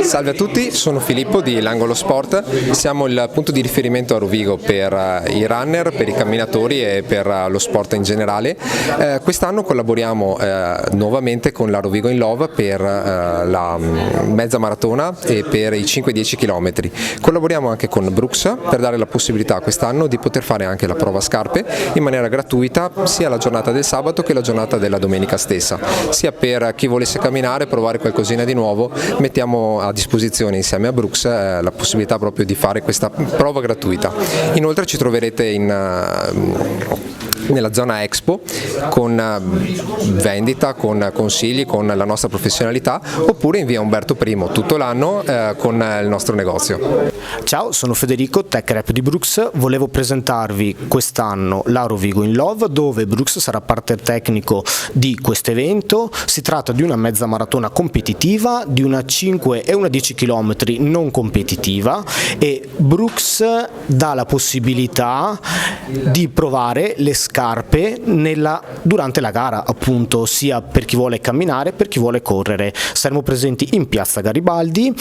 Salve a tutti, sono Filippo di L'Angolo Sport, siamo il punto di riferimento a Rovigo per i runner, per i camminatori e per lo sport in generale. Quest'anno collaboriamo nuovamente con la Rovigo in Love per la mezza maratona e per i 5-10 km. Collaboriamo anche con Brooks per dare la possibilità quest'anno di poter fare anche la prova scarpe in maniera gratuita sia la giornata del sabato che la giornata della domenica stessa, sia per chi volesse camminare, provare qualcosina di nuovo. Mettiamo a disposizione insieme a Brooks la possibilità proprio di fare questa prova gratuita. Inoltre ci troverete nella zona Expo con vendita, con consigli, con la nostra professionalità, oppure in via Umberto I tutto l'anno con il nostro negozio. Ciao, sono Federico, Tech Rep di Brooks. Volevo presentarvi quest'anno la Rovigo in Love, dove Brooks sarà partner tecnico di questo evento. Si tratta di una mezza maratona competitiva, di una 5 e una 10 km non competitiva, e Brooks dà la possibilità di provare le scarpe durante la gara, appunto, sia per chi vuole camminare, per chi vuole correre. Saremo presenti in piazza Garibaldi.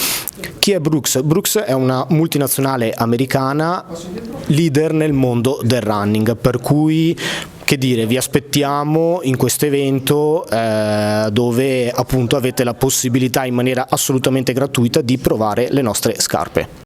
Chi è Brooks? Brooks è una multinazionale americana leader nel mondo del running, per cui vi aspettiamo in questo evento dove appunto avete la possibilità in maniera assolutamente gratuita di provare le nostre scarpe.